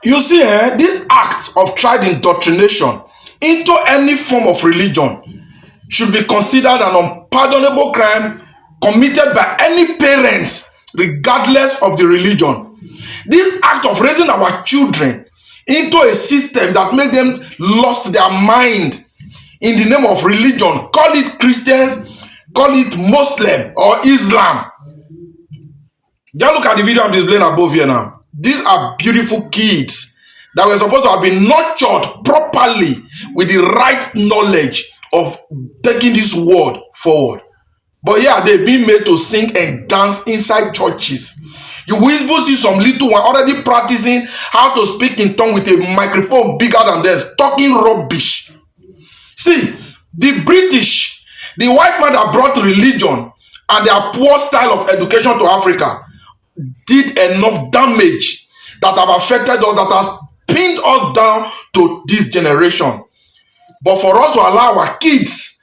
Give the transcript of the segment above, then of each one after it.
You see, this act of child indoctrination into any form of religion should be considered an unpardonable crime committed by any parents, regardless of the religion. This act of raising our children into a system that make them lost their mind in the name of religion, call it Christians, call it Muslim or Islam. Just look at the video I'm displaying above here now. These are beautiful kids that were supposed to have been nurtured properly with the right knowledge of taking this word forward. But yeah, they've been made to sing and dance inside churches. You will even see some little one already practicing how to speak in tongue with a microphone bigger than theirs, talking rubbish. See, the British, the white man that brought religion and their poor style of education to Africa did enough damage that have affected us, that has pinned us down to this generation. But for us to allow our kids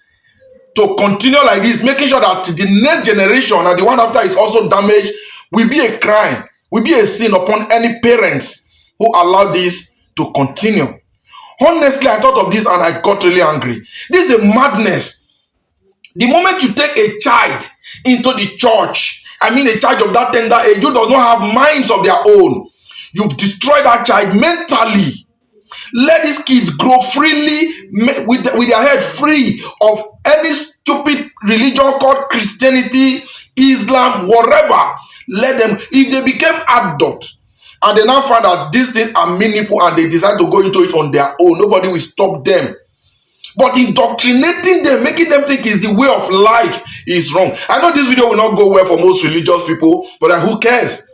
to continue like this, making sure that the next generation and the one after is also damaged, will be a crime, will be a sin upon any parents who allow this to continue. Honestly, I thought of this and I got really angry. This is a madness. The moment you take a child into the church, I mean a child of that tender age who does not have minds of their own, you've destroyed that child mentally. Let these kids grow freely with their head free of any stupid religion called Christianity, Islam, whatever. Let them, if they became adults and they now find that these things are meaningful and they decide to go into it on their own, nobody will stop them. But indoctrinating them, making them think is the way of life is wrong. I know this video will not go well for most religious people, but who cares?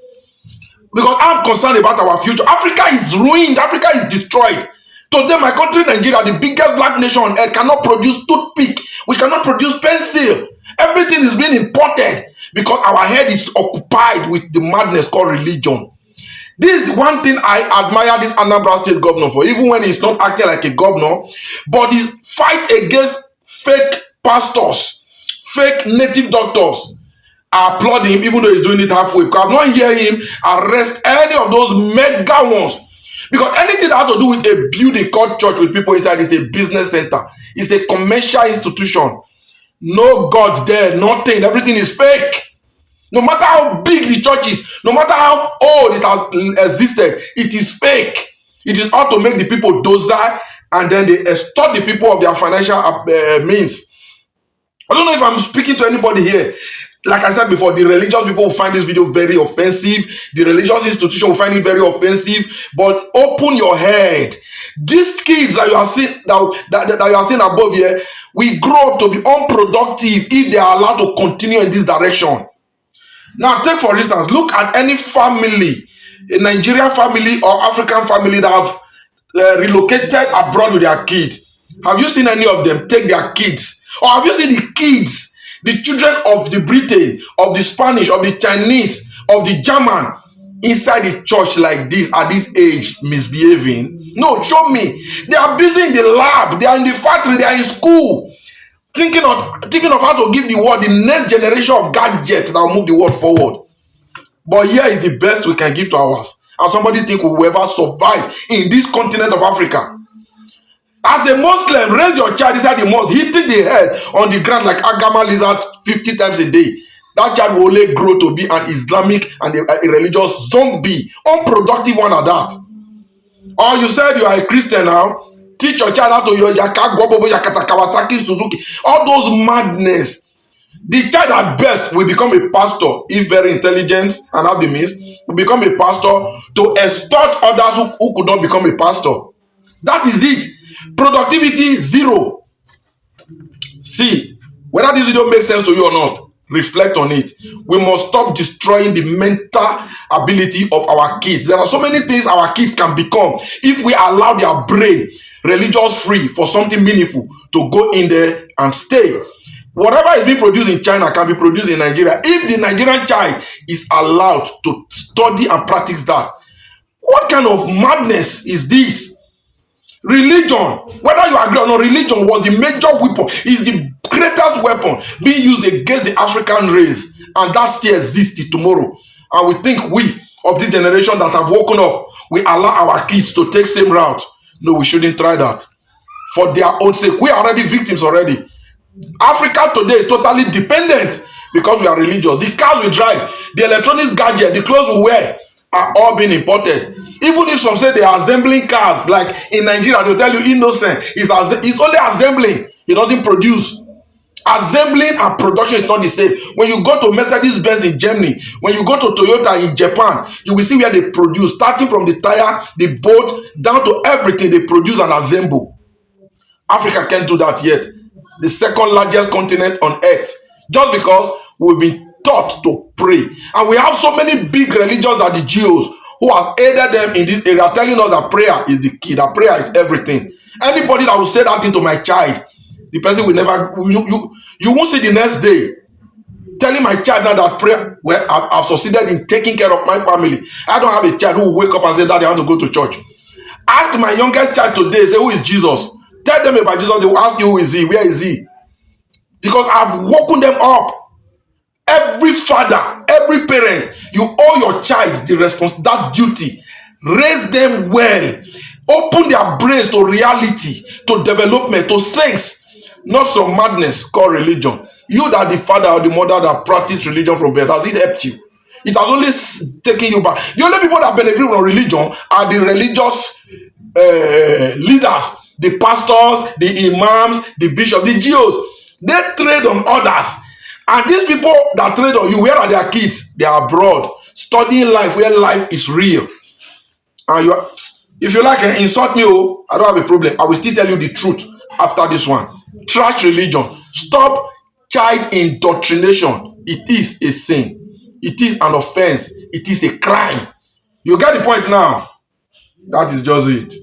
Because I'm concerned about our future. Africa is ruined. Africa is destroyed. Today, my country, Nigeria, the biggest black nation on earth, cannot produce toothpick. We cannot produce pencil. Everything is being imported because our head is occupied with the madness called religion. This is one thing I admire this Anambra State governor for, even when he's not acting like a governor, but his fight against fake pastors, fake native doctors. I applaud him, even though he's doing it halfway, because I've not heard him arrest any of those mega ones. Because anything that has to do with a building called church with people inside is a business center. It's a commercial institution. No God there, nothing. Everything is fake. No matter how big the church is, no matter how old it has existed, it is fake. It is all to make the people docile, and then they extort the people of their financial means. I don't know if I'm speaking to anybody here. Like I said before, the religious people will find this video very offensive. The religious institution will find it very offensive. But open your head. These kids that you are seeing that you are seeing above here will grow up to be unproductive if they are allowed to continue in this direction. Now, take for instance, look at any family, a Nigerian family or African family that have relocated abroad with their kids. Have you seen any of them take their kids? Or have you seen the kids, the children of the Britain, of the Spanish, of the Chinese, of the German inside the church like this at this age misbehaving? No, show me. They are busy in the lab, they are in the factory, they are in school, thinking of how to give the world the next generation of gadgets that will move the world forward. But here is the best we can give to ours. And somebody think we will ever survive in this continent of Africa. As a Muslim, raise your child inside the mosque, hitting the head on the ground like Agama lizard 50 times a day. That child will only grow to be an Islamic and a religious zombie, unproductive one at that. Or you said you are a Christian now, teach your child how to Yakata Kawasaki Suzuki, all those madness. The child at best will become a pastor if very intelligent and have the means, will become a pastor to extort others who could not become a pastor. That is it. Productivity zero. See, whether this video makes sense to you or not, reflect on it. We must stop destroying the mental ability of our kids. There are so many things our kids can become if we allow their brain religious free for something meaningful to go in there and stay. Whatever is being produced in China can be produced in Nigeria if the Nigerian child is allowed to study and practice that. What kind of madness is this? Religion, whether you agree or not, religion was the major weapon, is the greatest weapon being used against the African race, and that still exists tomorrow. And we think we of this generation that have woken up we allow our kids to take same route. No, we shouldn't try that. For their own sake, we are already victims already. Africa today is totally dependent because we are religious. The cars we drive, the electronics gadget, the clothes we wear are all being imported. Even if some say they are assembling cars, like in Nigeria, they'll tell you innocent. It's only assembling. It doesn't produce. Assembling and production is not the same. When you go to Mercedes-Benz in Germany, when you go to Toyota in Japan, you will see where they produce, starting from the tire, the boat, down to everything they produce and assemble. Africa can't do that yet. The second largest continent on earth, just because we've been taught to pray. And we have so many big religions that the Jews who has aided them in this area, telling us that prayer is the key, that prayer is everything. Anybody that will say that thing to my child, the person will never, you won't see the next day telling my child now that prayer, well, I've succeeded in taking care of my family. I don't have a child who will wake up and say, Daddy, I want to go to church. Ask my youngest child today, say, who is Jesus? Tell them about Jesus, they will ask you, who is he? Where is he? Because I've woken them up. Every father, every parent, you owe your child that duty. Raise them well. Open their brains to reality, to development, to sense, not some madness called religion. You that the father or the mother that practice religion from birth, has it helped you? It has only taken you back. The only people that benefit from religion are the religious leaders, the pastors, the imams, the bishops, the GOs. They trade on others. And these people that trade on you, where are their kids? They are abroad, studying life where life is real. And you are, if you like, insult me, oh, I don't have a problem. I will still tell you the truth after this one. Trash religion. Stop child indoctrination. It is a sin. It is an offense. It is a crime. You get the point now? That is just it.